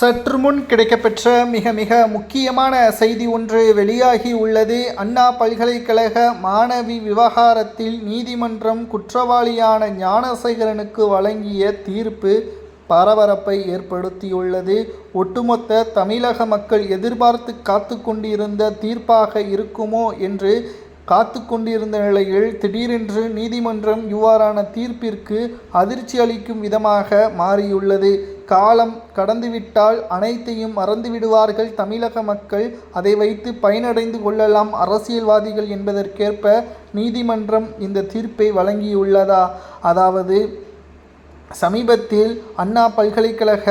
சற்று முன் கிடைக்கப்பெற்ற மிக மிக முக்கியமான செய்தி ஒன்று வெளியாகி உள்ளது. அண்ணா பல்கலைக்கழக மாணவி விவகாரத்தில் நீதிமன்றம் குற்றவாளியான ஞானசேகரனுக்கு வழங்கிய தீர்ப்பு பரபரப்பை ஏற்படுத்தியுள்ளது. ஒட்டுமொத்த தமிழக மக்கள் எதிர்பார்த்து காத்து கொண்டிருந்த தீர்ப்பாக இருக்குமோ என்று காத்து கொண்டிருந்த நிலையில் திடீரென்று நீதிமன்றம் இவ்வாறான தீர்ப்பிற்கு அதிர்ச்சி அளிக்கும் விதமாக மாறியுள்ளது. காலம் கடந்துவிட்டால் அனைத்தையும் மறந்துவிடுவார்கள் தமிழக மக்கள், அதை வைத்து பயனடைந்து கொள்ளலாம் அரசியல்வாதிகள் என்பதற்கேற்ப நீதிமன்றம் இந்த தீர்ப்பை வழங்கியுள்ளதா? அதாவது சமீபத்தில் அண்ணா பல்கலைக்கழக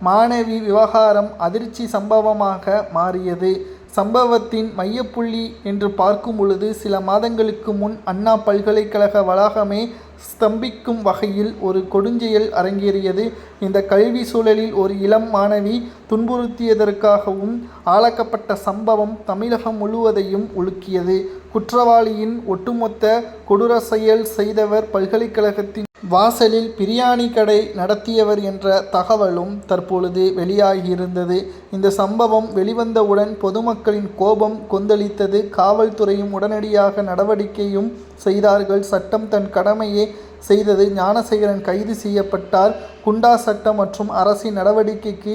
மாணவி விவகாரம் அதிர்ச்சி சம்பவமாக மாறியது. சம்பவத்தின் மையப்புள்ளி என்று பார்க்கும் பொழுது சில மாதங்களுக்கு முன் அண்ணா பல்கலைக்கழக வளாகமே ஸ்தம்பிக்கும் வகையில் ஒரு கொடுஞ்செயல் அரங்கேறியது. இந்த கல்வி சூழலில் ஒரு இளம் மாணவி துன்புறுத்தியதற்காகவும் ஆளாக்கப்பட்ட சம்பவம் தமிழகம் முழுவதையும் உலுக்கியது. குற்றவாளியின் ஒட்டுமொத்த கொடூர செயல் செய்தவர் பல்கலைக்கழகத்தின் வாசலில் பிரியாணி கடை நடத்தியவர் என்ற தகவலும் தற்பொழுது வெளியாகியிருந்தது. இந்த சம்பவம் வெளிவந்தவுடன் பொதுமக்களின் கோபம் கொந்தளித்தது. காவல்துறையும் உடனடியாக நடவடிக்கையும் செய்தார்கள். சட்டம் தன் கடமையை செய்தது. ஞானசேகரன் கைது செய்யப்பட்டார். குண்டா சட்டம் மற்றும் அரசின் நடவடிக்கைக்கு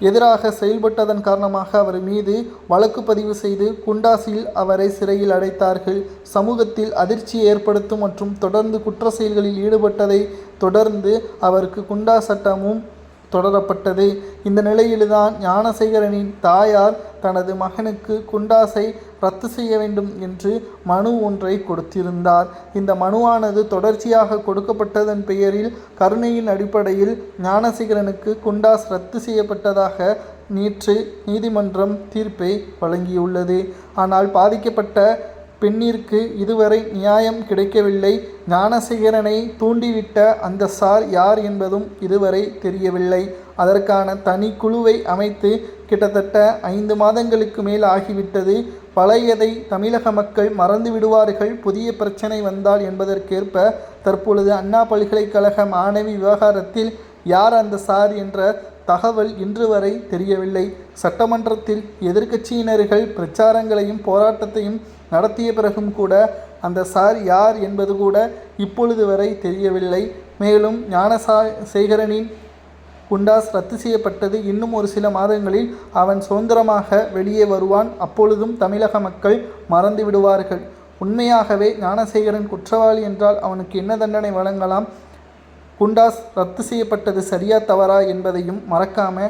எதிராக செயல்பட்டதன் காரணமாக அவர் மீது வழக்கு பதிவு செய்து குண்டாசில் அவரை சிறையில் அடைத்தார்கள். சமூகத்தில் அதிர்ச்சியை ஏற்படுத்தும் மற்றும் தொடர்ந்து குற்ற செயல்களில் ஈடுபட்டதை தொடர்ந்து அவருக்கு குண்டா சட்டமும் தொடரப்பட்டது. இந்த நிலையில்தான் ஞானசேகரனின் தாயார் தனது மகனுக்கு குண்டாசை ரத்து செய்ய வேண்டும் என்று மனு ஒன்றை கொடுத்திருந்தார். இந்த மனுவானது தொடர்ச்சியாக கொடுக்கப்பட்டதன் பெயரில் கருணையின் அடிப்படையில் ஞானசேகரனுக்கு குண்டாஸ் ரத்து செய்யப்பட்டதாக நேற்று நீதிமன்றம் தீர்ப்பை வழங்கியுள்ளது. ஆனால் பாதிக்கப்பட்ட பெண்ணிற்கு இதுவரை நியாயம் கிடைக்கவில்லை. ஞானசேகரனை தூண்டிவிட்ட அந்த சார் யார் என்பதும் இதுவரை தெரியவில்லை. அதற்கான தனி குழுவை அமைத்து கிட்டத்தட்ட 5 மாதங்களுக்கு மேல் ஆகிவிட்டது. பழையதை தமிழக மக்கள் மறந்து விடுவார்கள் புதிய பிரச்சனை வந்தால் என்பதற்கேற்ப தற்பொழுது அண்ணா பல்கலைக்கழக மாணவி விவகாரத்தில் யார் அந்த சார் என்ற தகவல் இன்று வரை தெரியவில்லை. சட்டமன்றத்தில் எதிர்க்கட்சியினர்கள் பிரச்சாரங்களையும் போராட்டத்தையும் நடத்திய பிறகும் கூட அந்த சார் யார் என்பது கூட இப்பொழுது வரை தெரியவில்லை. மேலும் ஞானசேகரனின் குண்டாஸ் ரத்து செய்யப்பட்டது. இன்னும் ஒரு சில மாதங்களில் அவன் சுதந்திரமாக வெளியே வருவான். அப்பொழுதும் தமிழக மக்கள் மறந்து விடுவார்கள். உண்மையாகவே ஞானசேகரன் குற்றவாளி என்றால் அவனுக்கு என்ன தண்டனை வழங்கலாம்? குண்டாஸ் ரத்து செய்யப்பட்டது சரியா தவறா என்பதையும் மறக்காம